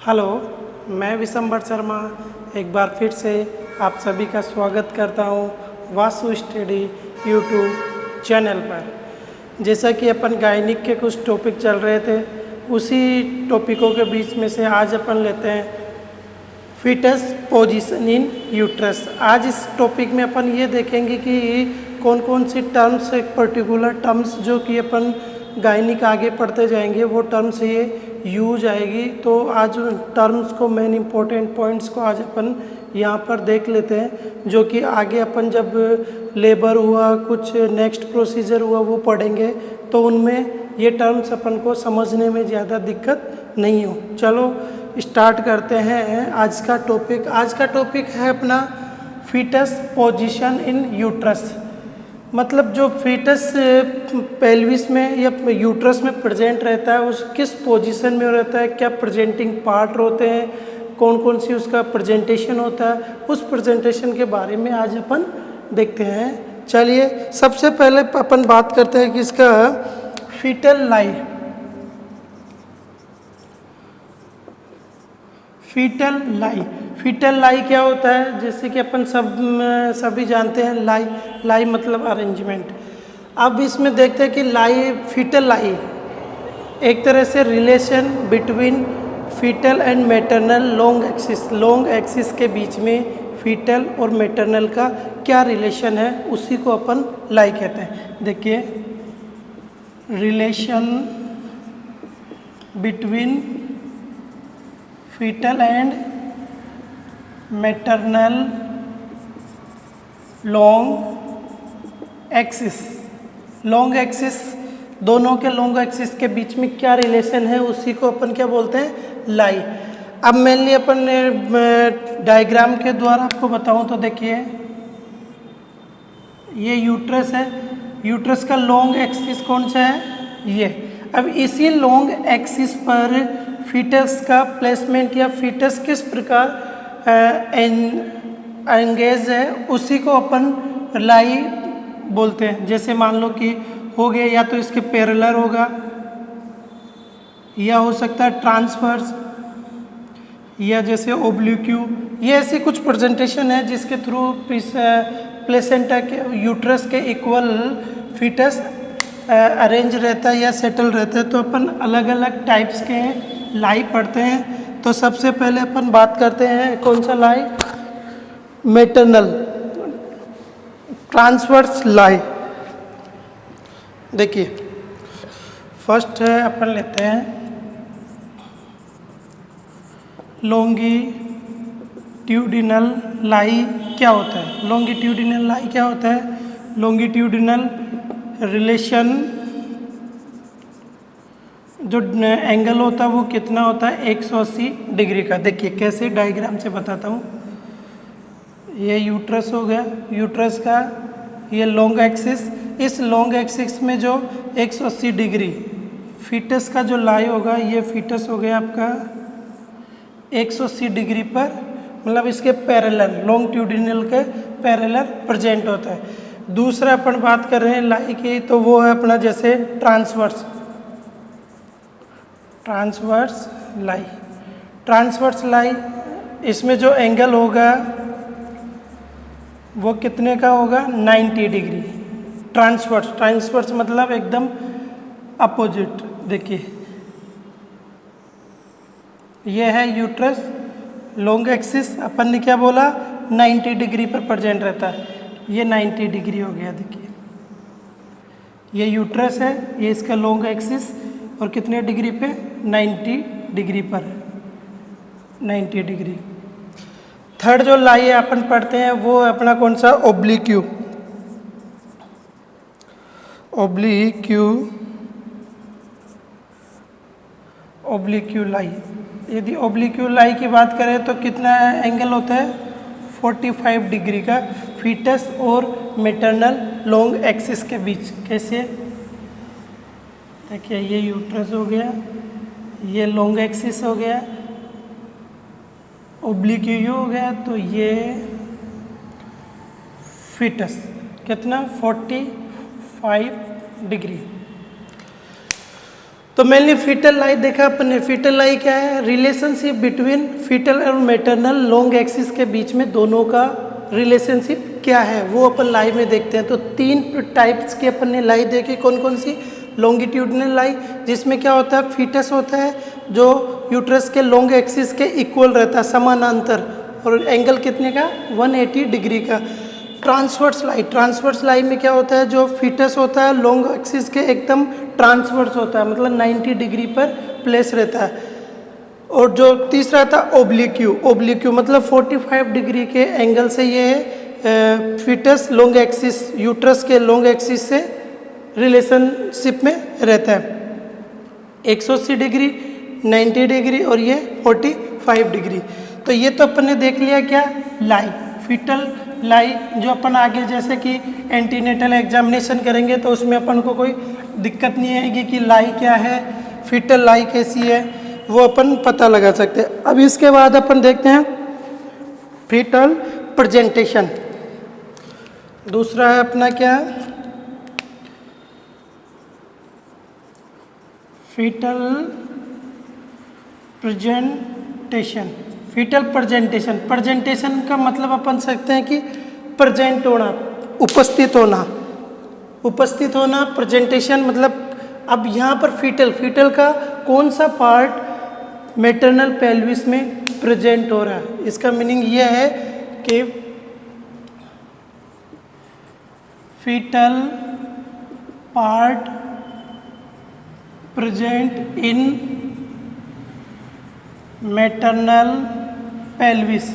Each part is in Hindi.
हेलो, मैं विशंबर शर्मा एक बार फिर से आप सभी का स्वागत करता हूँ वास्तु स्टडी यूट्यूब चैनल पर। जैसा कि अपन गायनिक के कुछ टॉपिक चल रहे थे, उसी टॉपिकों के बीच में से आज अपन लेते हैं फीटस पोजीशन इन यूट्रस। आज इस टॉपिक में अपन ये देखेंगे कि कौन कौन सी टर्म्स, एक पर्टिकुलर टर्म्स जो कि अपन गायनिक आगे पढ़ते जाएंगे वो टर्म्स ये यूज आएगी। तो आज टर्म्स को, मेन इंपॉर्टेंट पॉइंट्स को आज अपन यहाँ पर देख लेते हैं, जो कि आगे अपन जब लेबर हुआ, कुछ नेक्स्ट प्रोसीजर हुआ वो पढ़ेंगे तो उनमें ये टर्म्स अपन को समझने में ज़्यादा दिक्कत नहीं हो। चलो स्टार्ट करते हैं आज का टॉपिक। आज का टॉपिक है अपना फीटस पोजीशन इन यूट्रस। मतलब जो फीटस पेल्विस में या यूट्रस में प्रेजेंट रहता है, उस किस पोजीशन में रहता है, क्या प्रेजेंटिंग पार्ट होते हैं, कौन कौन सी उसका प्रेजेंटेशन होता है, उस प्रेजेंटेशन के बारे में आज अपन देखते हैं। चलिए सबसे पहले अपन बात करते हैं कि इसका फीटल लाई। फीटल लाई क्या होता है? जैसे कि अपन सभी जानते हैं, लाई मतलब अरेंजमेंट। अब इसमें देखते हैं कि फीटल लाई एक तरह से relation between foetal and maternal long axis के बीच में फीटल और मैटरनल का क्या रिलेशन है, उसी को अपन लाई कहते हैं। देखिए, relation between foetal and maternal long axis, दोनों के लॉन्ग एक्सिस के बीच में क्या रिलेशन है, उसी को अपन क्या बोलते हैं? लाई। अब मेनली अपन डायग्राम के द्वारा आपको बताऊं तो देखिए, ये यूट्रस है। यूट्रस का लॉन्ग एक्सिस कौन सा है? ये। अब इसी लॉन्ग एक्सिस पर फीटस का प्लेसमेंट या फीटस किस प्रकार एंगेज है, उसी को अपन लाई बोलते हैं। जैसे मान लो कि हो गया, या तो इसके पैरेलल होगा, या हो सकता है ट्रांसवर्स, या जैसे ओब्लिक्यू। ये ऐसी कुछ प्रेजेंटेशन है जिसके थ्रू प्लेसेंटा के यूट्रस के इक्वल फीटस अरेंज रहता है या सेटल रहता है। तो अपन अलग अलग टाइप्स के लाई पढ़ते हैं। तो सबसे पहले अपन बात करते हैं कौन सा लाई? मैटरनल ट्रांसवर्स लाई। देखिए, फर्स्ट है, अपन लेते हैं लॉन्गिट्यूडिनल लाई। क्या होता है लॉन्गिट्यूडिनल लाई? क्या होता है लॉन्गिट्यूडिनल रिलेशन? जो एंगल होता है वो कितना होता है? 180 डिग्री का। देखिए कैसे डायग्राम से बताता हूँ। ये यूट्रस हो गया, यूट्रस का ये लॉन्ग एक्सिस, इस लॉन्ग एक्सिस में जो 180 डिग्री फीटस का जो लाई होगा, ये फीटस हो गया आपका 180 डिग्री पर, मतलब इसके पैरेलल, लॉन्गिट्यूडिनल के पैरेलल प्रेजेंट होता है। दूसरा अपन बात कर रहे हैं लाई की, तो वो है अपना जैसे ट्रांसवर्स लाई। इसमें जो एंगल होगा वो कितने का होगा? 90 डिग्री। ट्रांसवर्स मतलब एकदम अपोजिट। देखिए, ये है यूट्रस, लॉन्ग एक्सिस अपन ने क्या बोला? 90 डिग्री पर प्रेजेंट रहता है। ये 90 डिग्री हो गया। देखिए, ये यूट्रस है, ये इसका लॉन्ग एक्सिस, और कितने डिग्री पे? 90 डिग्री पर, 90 डिग्री। थर्ड जो लाई अपन पढ़ते हैं वो अपना कौन सा? ओब्लिक्यू लाई। यदि ओब्लिक्यू लाई की बात करें तो कितना एंगल होता है? 45 डिग्री का फीटस और मैटरनल लॉन्ग एक्सिस के बीच। कैसे? देखिए, ये यूट्रस हो गया, ये लॉन्ग एक्सिस हो गया, ओब्लिक्यू हो गया, तो ये फीटस कितना? 45 डिग्री। तो मेनली फीटल लाई देखा अपन ने। फीटल लाई क्या है? रिलेशनशिप बिटवीन फीटल और मैटरनल लॉन्ग एक्सिस के बीच में दोनों का रिलेशनशिप क्या है वो अपन लाई में देखते हैं। तो 3 टाइप्स की अपन ने लाई देखी। कौन कौन सी? लॉन्गिट्यूडनल लाई, जिसमें क्या होता है, फीटस होता है जो यूट्रस के लॉन्ग एक्सिस के इक्वल रहता है, समानांतर, और एंगल कितने का? 180 डिग्री का। ट्रांसवर्स लाई, ट्रांसवर्स लाई में क्या होता है, जो फीटस होता है लॉन्ग एक्सिस के एकदम ट्रांसवर्स होता है, मतलब 90 डिग्री पर प्लेस रहता है। और जो तीसरा था ओब्लिक्यू, ओब्लिक्यू मतलब 45 डिग्री के एंगल से ये फीटस लॉन्ग एक्सिस, यूट्रस के लॉन्ग एक्सिस से रिलेशनशिप में रहता है। 180 डिग्री, 90 डिग्री और ये 45 डिग्री। तो ये तो अपन ने देख लिया क्या? लाई, फीटल लाई, जो अपन आगे जैसे कि एंटीनेटल एग्जामिनेशन करेंगे तो उसमें अपन को कोई दिक्कत नहीं आएगी कि लाई क्या है, फीटल लाई कैसी है, वो अपन पता लगा सकते हैं। अब इसके बाद अपन देखते हैं फीटल प्रेजेंटेशन। दूसरा है अपना क्या? Foetal presentation. Foetal presentation, presentation का मतलब अपन सकते हैं कि प्रेजेंट होना, उपस्थित होना, उपस्थित होना। प्रेजेंटेशन मतलब अब यहाँ पर फीटल का कौन सा पार्ट मैटरनल पेल्विस में प्रेजेंट हो रहा है, इसका मीनिंग ये है कि foetal part present in maternal pelvis,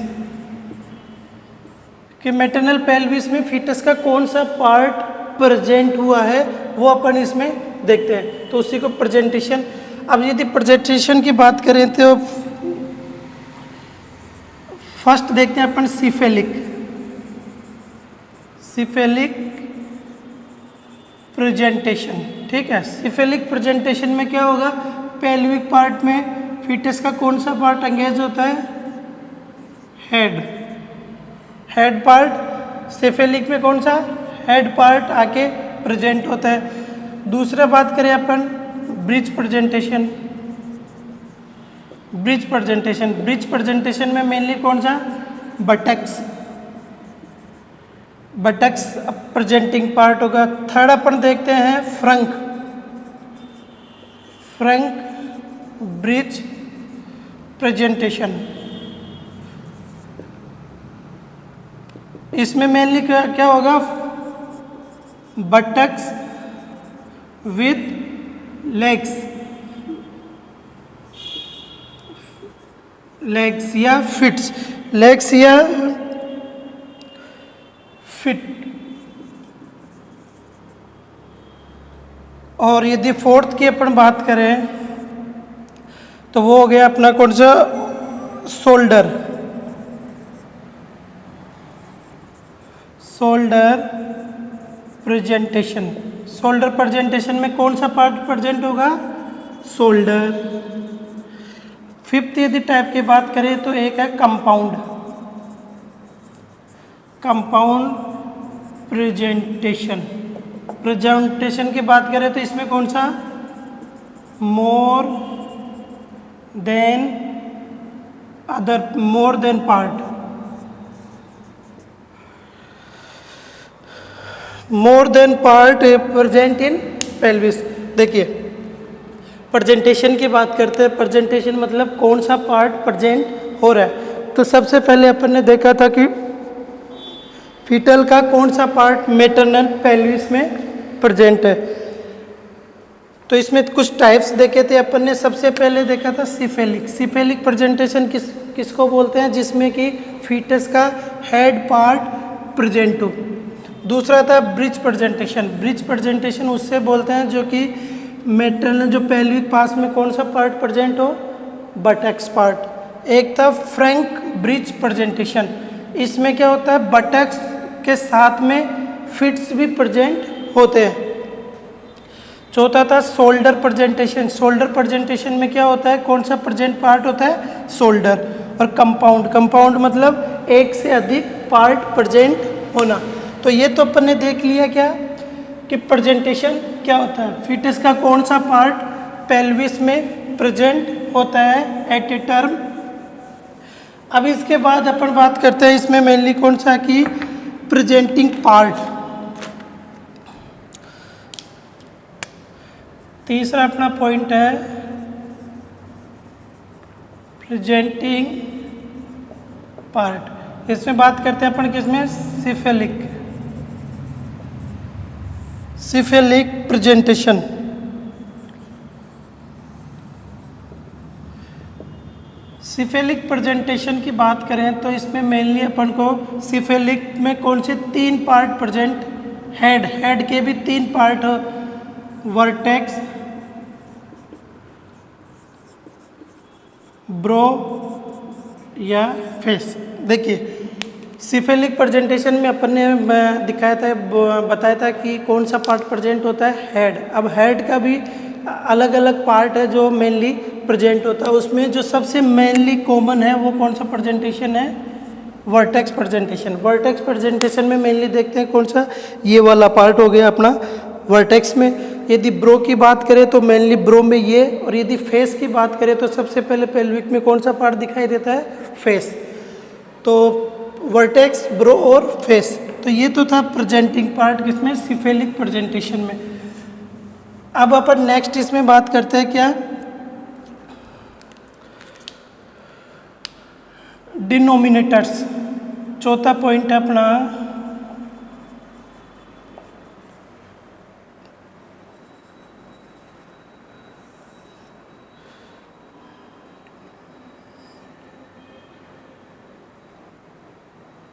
कि मैटरनल पेल्विस में फीटस का कौन सा पार्ट प्रेजेंट हुआ है वो अपन इसमें देखते हैं, तो उसी को प्रेजेंटेशन। अब यदि प्रेजेंटेशन की बात करें तो फर्स्ट देखते हैं अपन सिफेलिक, सिफेलिक प्रेजेंटेशन। ठीक है, सिफेलिक प्रेजेंटेशन में क्या होगा, पेल्विक पार्ट में फीटस का कौन सा पार्ट एंगेज होता है? Head, head part. सिफेलिक में कौन सा? हेड पार्ट आके प्रेजेंट होता है। दूसरा बात करें अपन breech presentation, breech presentation, breech presentation में मेनली कौन सा? बटक्स, बटक्स प्रेजेंटिंग पार्ट होगा। थर्ड अपन देखते हैं फ्रंक, फ्रंक ब्रिज प्रेजेंटेशन। इसमें मेनली क्या होगा? बटक्स विथ लेग्स, लेग्स या फिट्स, लेग्स या फिट। और यदि फोर्थ की अपन बात करें तो वो हो गया अपना कौन सा? Shoulder, shoulder presentation. Shoulder presentation में कौन सा पार्ट प्रेजेंट होगा? शोल्डर। फिफ्थ यदि टाइप की बात करें तो एक है कंपाउंड, कंपाउंड प्रेजेंटेशन। प्रेजेंटेशन की बात करें तो इसमें कौन सा? More than other, more than part, more than part present in pelvis. देखिए प्रेजेंटेशन की बात करते हैं, प्रेजेंटेशन मतलब कौन सा पार्ट प्रेजेंट हो रहा है। तो सबसे पहले अपन ने देखा था कि फीटल का कौन सा पार्ट मैटरनल पेल्विस में प्रेजेंट है। तो इसमें कुछ टाइप्स देखे थे अपन ने। सबसे पहले देखा था सिफेलिक, सिफेलिक प्रेजेंटेशन किसको बोलते हैं? जिसमें कि फीटस का हेड पार्ट प्रेजेंट हो। दूसरा था ब्रिज प्रेजेंटेशन, ब्रिज प्रेजेंटेशन उससे बोलते हैं जो कि मैटरनल, जो पेल्विक पास में कौन सा पार्ट प्रेजेंट हो? Buttocks part. एक था फ्रैंक ब्रिज प्रेजेंटेशन, इसमें क्या होता है? बटक्स के साथ में फिट्स भी प्रेजेंट होते हैं। चौथा था शोल्डर प्रेजेंटेशन, शोल्डर प्रेजेंटेशन में क्या होता है? कौन सा प्रेजेंट पार्ट होता है? शोल्डर। और कंपाउंड, कंपाउंड मतलब एक से अधिक पार्ट प्रेजेंट होना। तो ये तो अपन ने देख लिया क्या कि प्रेजेंटेशन क्या होता है, फीटस का कौन सा पार्ट पेल्विस में प्रेजेंट होता है एट ए टर्म। अब इसके बाद अपन बात करते हैं इसमें मेनली कौन सा कि प्रेजेंटिंग पार्ट। तीसरा अपना पॉइंट है प्रेजेंटिंग पार्ट। इसमें बात करते हैं अपन किसमें, सिफेलिक प्रेजेंटेशन। सिफेलिक प्रेजेंटेशन की बात करें तो इसमें मेनली अपन को सिफेलिक में कौन से 3 पार्ट प्रेजेंट, हेड के भी 3 पार्ट, वर्टेक्स, ब्रो या फेस। देखिए सिफेलिक प्रेजेंटेशन में अपन ने दिखाया था, बताया था कि कौन सा पार्ट प्रेजेंट होता है, हेड। अब हेड का भी अलग अलग पार्ट है जो मेनली प्रेजेंट होता है। उसमें जो सबसे मेनली कॉमन है वो कौन सा प्रेजेंटेशन है, वर्टेक्स प्रेजेंटेशन। वर्टेक्स प्रेजेंटेशन में मेनली देखते हैं कौन सा, ये वाला पार्ट हो गया अपना वर्टेक्स में। यदि ब्रो की बात करें तो मेनली ब्रो में ये, और यदि फेस की बात करें तो सबसे पहले पेल्विक में कौन सा पार्ट दिखाई देता है, फेस। तो वर्टेक्स, ब्रो और फेस। तो ये तो था प्रेजेंटिंग पार्ट किसमें, सिफेलिक प्रेजेंटेशन में। अब अपन नेक्स्ट इसमें बात करते हैं क्या, डिनोमिनेटर्स। चौथा पॉइंट है अपना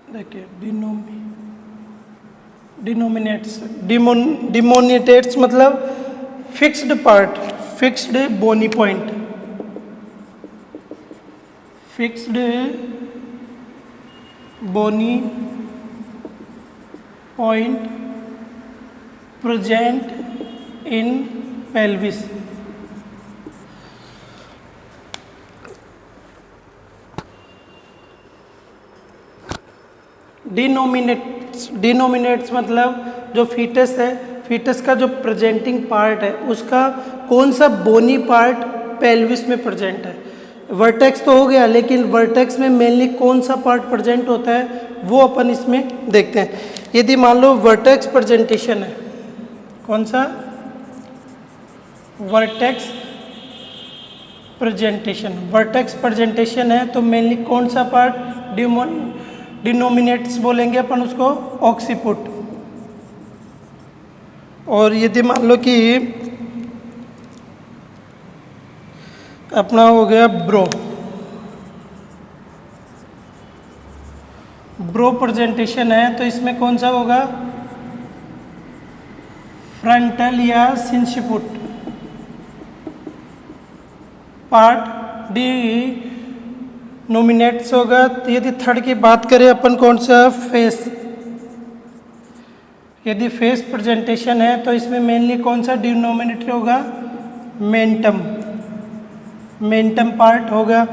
देखिए डिमोनिटेट्स मतलब fixed part, fixed bony point, fixed bony point present in pelvis. Denominators मतलब जो फीटस है, फीटस का जो प्रेजेंटिंग पार्ट है उसका कौन सा बोनी पार्ट पेल्विस में प्रेजेंट है। वर्टेक्स तो हो गया, लेकिन वर्टेक्स में मेनली कौन सा पार्ट प्रेजेंट होता है वो अपन इसमें देखते हैं। यदि मान लो वर्टेक्स प्रेजेंटेशन है, कौन सा, वर्टेक्स प्रेजेंटेशन। वर्टेक्स प्रेजेंटेशन है तो मेनली कौन सा पार्ट डिनोमिनेट्स बोलेंगे अपन उसको, ऑक्सीपुट। और यदि मान लो कि अपना हो गया ब्रो, ब्रो प्रेजेंटेशन है तो इसमें कौन सा होगा, फ्रंटल या सिंसिपुट पार्ट डी नोमिनेट्स होगा। तो यदि थर्ड की बात करें अपन कौन सा, फेस। यदि फेस प्रेजेंटेशन है तो इसमें मेनली कौन सा डिनोमिनेटर होगा, मेंटम, मेंटम पार्ट होगा।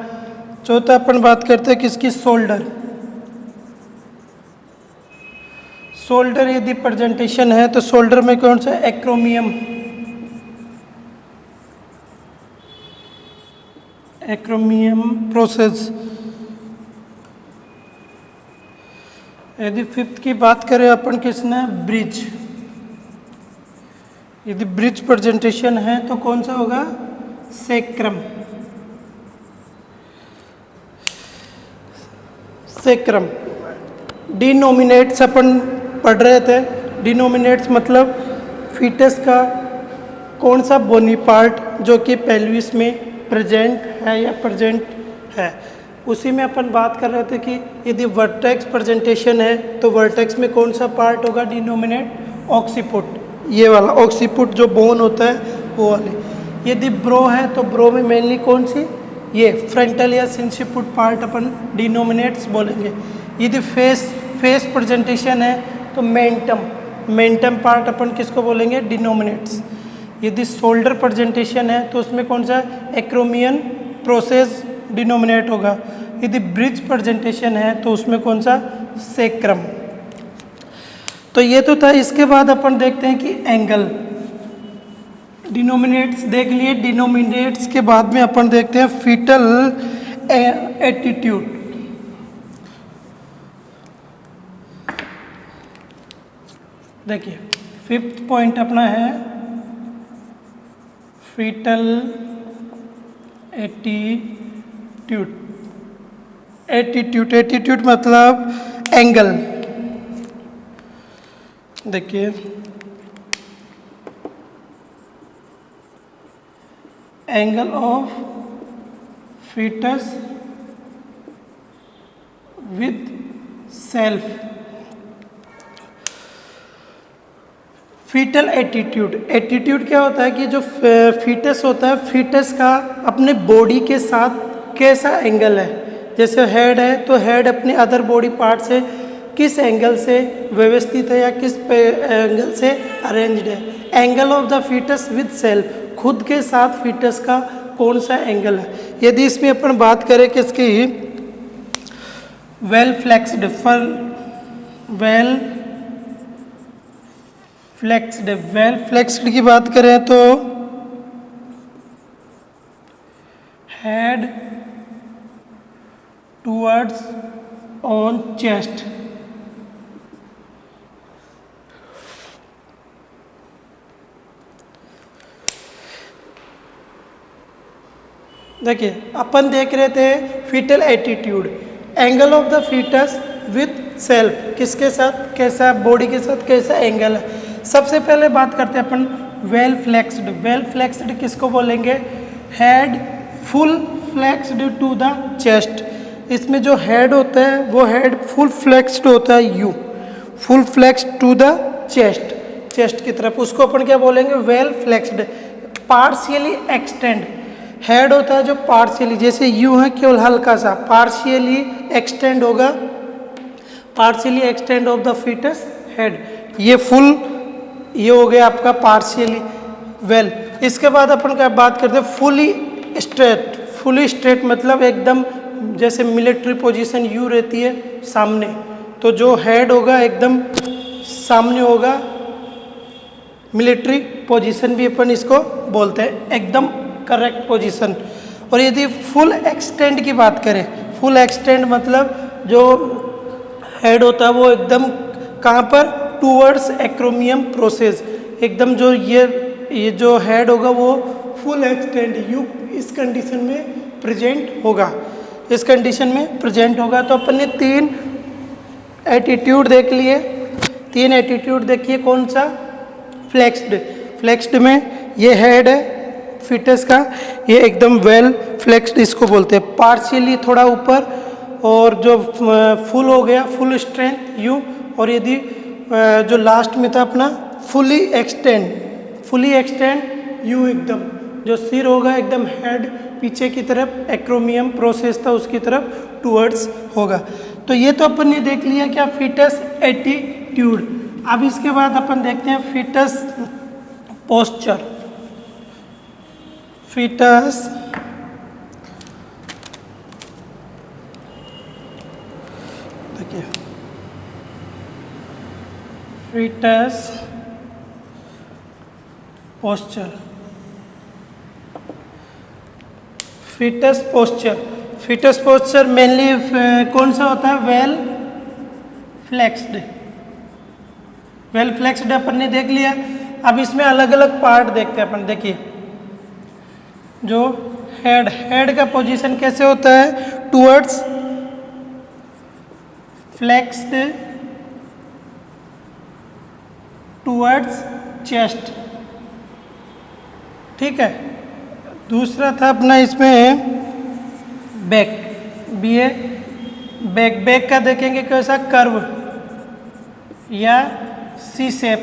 चौथा अपन बात करते हैं किसकी, शोल्डर। शोल्डर यदि प्रेजेंटेशन है तो शोल्डर में कौन सा, एक्रोमियम, एक्रोमियम प्रोसेस। यदि फिफ्थ की बात करें अपन किसने, ब्रिज। यदि ब्रिज प्रेजेंटेशन है तो कौन सा होगा, सेक्रम, सेक्रम। डिनोमिनेट्स अपन पढ़ रहे थे, डिनोमिनेट्स मतलब फीटस का कौन सा बोनी पार्ट जो कि पेल्विस में प्रेजेंट है या प्रेजेंट है। उसी में अपन बात कर रहे थे कि यदि वर्टेक्स प्रेजेंटेशन है तो वर्टेक्स में कौन सा पार्ट होगा, डिनोमिनेट, ऑक्सीपुट, ये वाला ऑक्सीपुट जो बोन होता है वो वाले। यदि ब्रो है तो ब्रो में मेनली कौन सी, ये फ्रंटल या सिंसिपुट पार्ट अपन डिनोमिनेट्स बोलेंगे। यदि फेस प्रेजेंटेशन है तो मेंटम, मेंटम पार्ट अपन किसको बोलेंगे, डिनोमिनेट्स। यदि शोल्डर प्रेजेंटेशन है तो उसमें कौन सा, एक्रोमियन प्रोसेस डिनोमिनेट होगा। यदि ब्रिज प्रेजेंटेशन है तो उसमें कौन सा, सेक्रम। तो ये तो था। इसके बाद अपन देखते हैं कि एंगल, डिनोमिनेट्स देख लिए। डिनोमिनेट्स के बाद में अपन देखते हैं फीटल एटीट्यूड। देखिए फिफ्थ पॉइंट अपना है फीटल एटीट्यूड। एटीट्यूड मतलब एंगल। देखिए angle of foetus with self. Foetal attitude क्या होता है कि जो फीटस होता है, फीटस का अपने बॉडी के साथ कैसा एंगल है। जैसे हेड है तो हेड अपने अदर बॉडी पार्ट से किस एंगल से व्यवस्थित है या किस एंगल से अरेंज्ड है। Angle of the foetus with self, खुद के साथ फीटस का कौन सा एंगल है। यदि इसमें अपन बात करें कि इसकी वेल फ्लेक्स्ड की बात करें तो हेड टूवर्ड्स ऑन चेस्ट। देखिए अपन देख रहे थे foetal attitude, angle of the foetus with self, किसके साथ कैसा, बॉडी के साथ कैसा एंगल है। सबसे पहले बात करते हैं अपन वेल फ्लेक्स्ड किसको बोलेंगे, head full flexed to the chest. इसमें जो हेड होता है वो हेड फुल फ्लेक्स्ड होता है, you full flexed to the chest की तरफ, उसको अपन क्या बोलेंगे, well flexed. Partially extend, head होता है जो पार्शियली, जैसे यू है केवल हल्का सा, पार्शियली एक्सटेंड होगा, partially extend of the foetus head, ये फुल, ये हो गया आपका पार्शियली वेल। इसके बाद अपन क्या बात करते हैं फुली स्ट्रेट मतलब एकदम जैसे मिलिट्री पोजीशन यू रहती है सामने, तो जो हेड होगा एकदम सामने होगा, मिलिट्री पोजीशन भी अपन इसको बोलते हैं, एकदम करेक्ट पोजीशन। और यदि फुल एक्सटेंड की बात करें, फुल एक्सटेंड मतलब जो हेड होता है वो एकदम कहाँ पर, टूवर्ड्स एक्रोमियम प्रोसेस, एकदम जो ये जो हेड होगा वो फुल एक्सटेंड यू इस कंडीशन में प्रेजेंट होगा, इस कंडीशन में प्रेजेंट होगा। तो अपन ने 3 एटीट्यूड देख लिए, 3 एटीट्यूड देखिए, कौन सा, फ्लेक्स्ड में ये हेड है फिटस का, ये एकदम वेल फ्लेक्स्ड इसको बोलते हैं, पार्शियली थोड़ा ऊपर, और जो फुल हो गया फुल स्ट्रेंथ यू, और यदि जो लास्ट में था अपना फुली एक्सटेंड यू, एकदम जो सिर होगा एकदम हेड पीछे की तरफ, एक्रोमियम प्रोसेस था उसकी तरफ टूवर्ड्स होगा। तो ये तो अपन ने देख लिया क्या, फीटस एटीट्यूड। अब इसके बाद अपन देखते हैं फीटस पोस्चर। फीटस देखिए foetus posture, foetus posture mainly कौन सा होता है, वेल फ्लेक्स्ड अपन ने देख लिया। अब इसमें अलग अलग पार्ट देखते हैं अपन। देखिए जो हेड का पोजीशन कैसे होता है, टूवर्ड्स फ्लेक्स्ड टूवर्ड्स चेस्ट, ठीक है। दूसरा था अपना इसमें बैक, बैक का देखेंगे कैसा, कर्व या सी शेप।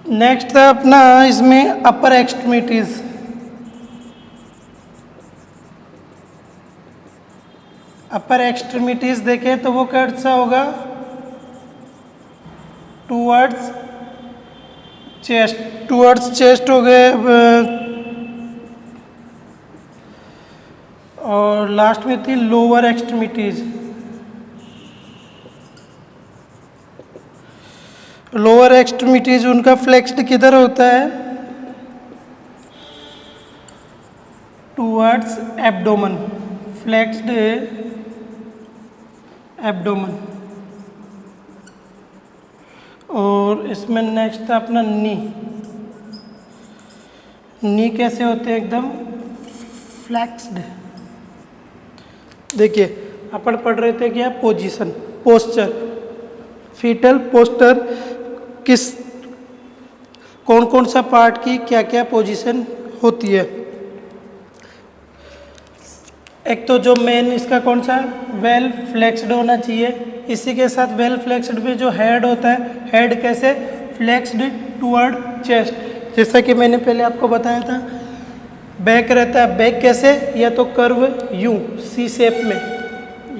नेक्स्ट था अपना इसमें अपर एक्सट्रीमिटीज, देखें तो वो कैसा होगा, टूवर्ड्स चेस्ट हो गए। और लास्ट में थी लोअर एक्सट्रीमिटीज, लोअर एक्सट्रीमिटीज उनका फ्लेक्स्ड किधर होता है, टुवर्ड्स एब्डोमेन, फ्लेक्स्ड एब्डोमेन। और इसमें नेक्स्ट था अपना नी कैसे होते हैं, एकदम फ्लेक्स्ड। देखिए अपन पढ़ रहे थे क्या, पोजीशन, पोस्चर, फीटल पोस्टर, किस कौन कौन सा पार्ट की क्या क्या पोजीशन होती है। एक तो जो मेन इसका कौन सा, वेल फ्लेक्स्ड होना चाहिए। इसी के साथ वेल फ्लेक्स्ड में जो हेड होता है, हेड कैसे, फ्लेक्स्ड टुवर्ड चेस्ट, जैसा कि मैंने पहले आपको बताया था। बैक रहता है, बैक कैसे, या तो कर्व यूं सी शेप में,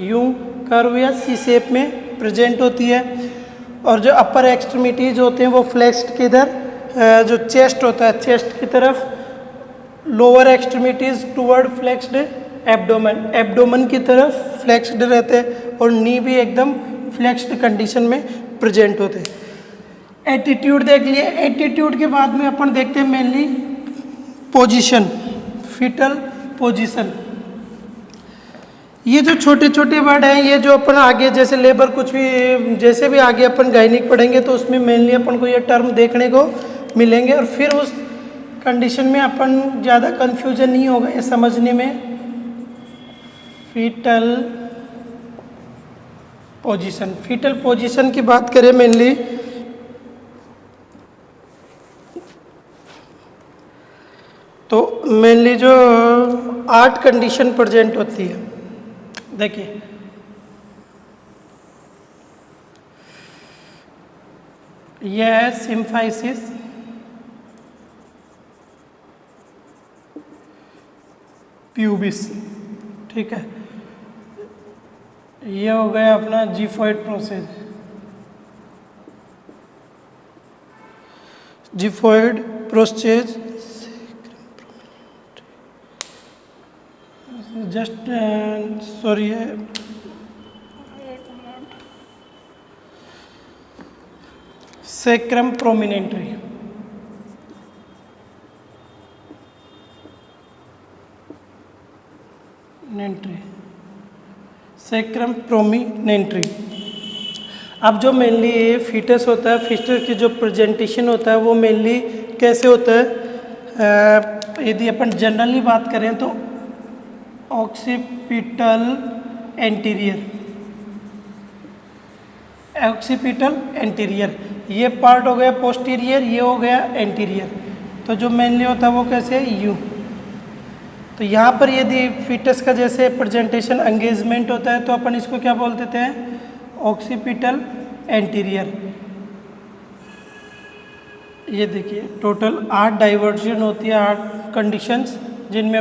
यूं कर्व या सी शेप में प्रेजेंट होती है। और जो अपर एक्सट्रीमिटीज होते हैं वो फ्लेक्स्ड किधर, जो चेस्ट होता है चेस्ट की तरफ, lower extremities toward flexed abdomen, abdomen की तरफ फ्लेक्स्ड रहते हैं। और नी भी एकदम फ्लेक्स्ड कंडीशन में प्रेजेंट होते हैं। एटीट्यूड देख लिए। एटीट्यूड के बाद में अपन देखते हैं मेनली पोजीशन, फीटल पोजीशन। ये जो छोटे छोटे वर्ड हैं, ये जो अपन आगे जैसे लेबर कुछ भी जैसे भी आगे अपन गायनिक पढ़ेंगे तो उसमें मेनली अपन को ये टर्म देखने को मिलेंगे। और फिर उस कंडीशन में अपन ज़्यादा कंफ्यूजन नहीं होगा ये समझने में। फीटल पोजीशन, फीटल पोजीशन की बात करें मेनली तो मेनली जो 8 कंडीशन प्रेजेंट होती है। देखिए यह है सिम्फाइसिस, प्यूबिस, ठीक है। ये हो गया अपना xiphoid process, xiphoid process, just sorry है, सेक्रम प्रोमिनेंटरी, सेक्रम प्रोमिनेंटरी। अब जो मेनली फीटस होता है, फीटस की जो प्रेजेंटेशन होता है वो मेनली कैसे होता है, यदि अपन जनरली बात करें तो ऑक्सीपिटल एंटीरियर, ऑक्सीपिटल एंटीरियर, ये पार्ट हो गया पोस्टीरियर, ये हो गया एंटीरियर। तो जो मेनली होता है वो कैसे, यूं। तो यहाँ पर यदि फीटस का जैसे प्रेजेंटेशन एंगेजमेंट होता है तो अपन इसको क्या बोल देते हैं, ऑक्सीपिटल एंटीरियर। ये देखिए टोटल 8 डाइवर्जन होती है, 8 कंडीशंस, जिनमें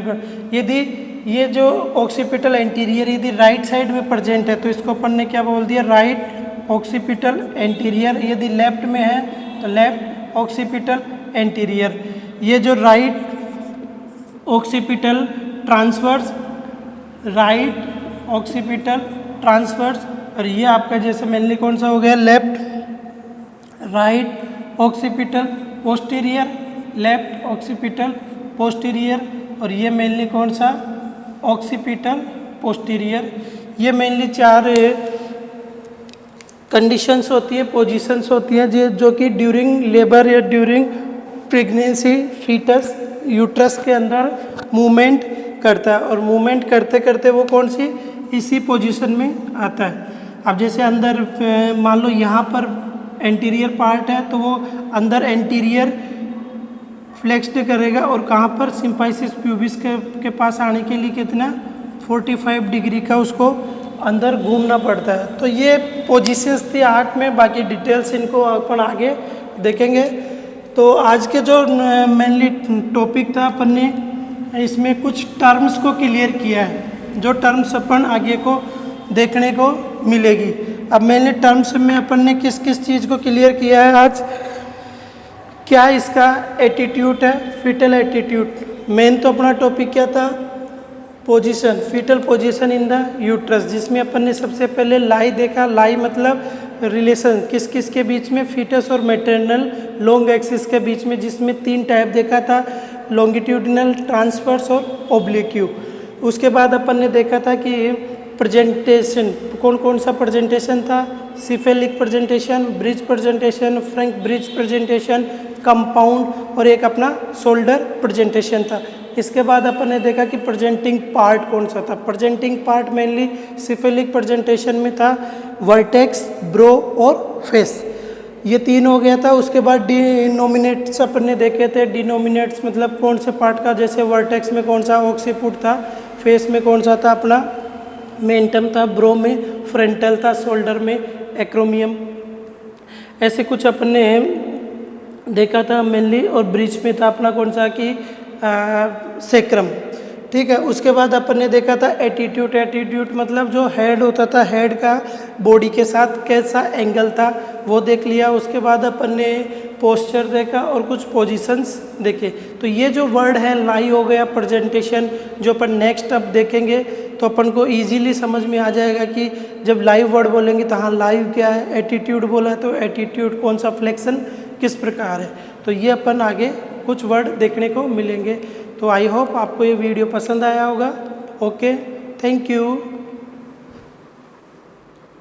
यदि ये जो ऑक्सीपिटल एंटीरियर यदि राइट साइड में प्रेजेंट है तो इसको अपन ने क्या बोल दिया, राइट ऑक्सीपिटल एंटीरियर। यदि लेफ्ट में है तो लेफ्ट ऑक्सीपिटल एंटीरियर। ये जो right occipital transverse, right occipital transverse. और ये आपका जैसे मेनली कौन सा हो गया, left right occipital posterior, left occipital posterior. और ये मेनली कौन सा, ऑक्सीपिटल पोस्टीरियर। ये मेनली 4 कंडीशंस होती है, पोजीशंस होती हैं जो कि ड्यूरिंग लेबर या ड्यूरिंग प्रेगनेंसी फीटस यूट्रस के अंदर मूवमेंट करता है। और मूवमेंट करते करते वो कौन सी, इसी पोजीशन में आता है। अब जैसे अंदर मान लो यहाँ पर एंटीरियर पार्ट है तो वो अंदर एंटीरियर फ्लेक्स्ड करेगा। और कहाँ पर, सिम्फाइसिस प्यूबिस के पास आने के लिए कितना 45 डिग्री का उसको अंदर घूमना पड़ता है। तो ये पोजीशंस थी 8 में, बाकी डिटेल्स इनको अपन आगे देखेंगे। तो आज के जो मेनली टॉपिक था अपन ने इसमें कुछ टर्म्स को क्लियर किया है, जो टर्म्स अपन आगे को देखने को मिलेगी। अब मेनली टर्म्स में अपन ने किस किस चीज़ को क्लियर किया है आज, क्या इसका एटीट्यूड है, फीटल एटीट्यूड। मेन तो अपना टॉपिक क्या था, position, foetal position in the uterus, जिसमें अपन ने सबसे पहले लाई देखा। लाई मतलब रिलेशन किस किस के बीच में, फीटस और मैटरनल लॉन्ग एक्सिस के बीच में, जिसमें 3 टाइप देखा था, लॉन्गिट्यूडिनल, ट्रांसवर्स और ओब्लिक्यू। उसके बाद अपन ने देखा था कि प्रेजेंटेशन, कौन कौन सा प्रेजेंटेशन था, cephalic presentation, breech presentation, Frank bridge presentation, compound और एक अपना शोल्डर प्रेजेंटेशन था। इसके बाद अपन ने देखा कि प्रेजेंटिंग पार्ट कौन सा था। Presenting part mainly cephalic presentation में था वर्टेक्स, ब्रो और फेस, ये 3 हो गया था। उसके बाद डिनोमिनेट्स अपन ने देखे थे। डिनोमिनेट्स मतलब कौन से पार्ट का, जैसे वर्टेक्स में कौन सा, ऑक्सीपुट था, फेस में कौन सा था अपना मेंटम था, ब्रो में फ्रंटल था, शोल्डर में एक्रोमियम, ऐसे कुछ अपन ने देखा था मेनली। और ब्रिज में था अपना कौन सा कि सेक्रम, ठीक है। उसके बाद अपन ने देखा था एटीट्यूड। एटीट्यूड मतलब जो हेड होता था, हेड का बॉडी के साथ कैसा एंगल था वो देख लिया। उसके बाद अपन ने पोस्चर देखा और कुछ पोजीशंस देखे। तो ये जो वर्ड है लाई हो गया, प्रेजेंटेशन, जो अपन नेक्स्ट अब देखेंगे तो अपन को इजीली समझ में आ जाएगा कि जब लाइव वर्ड बोलेंगे तो हाँ लाइव क्या है, एटीट्यूड बोला तो एटीट्यूड कौन सा, फ्लेक्शन किस प्रकार है। तो ये अपन आगे कुछ वर्ड देखने को मिलेंगे। तो आई होप आपको ये वीडियो पसंद आया होगा। Okay, thank you.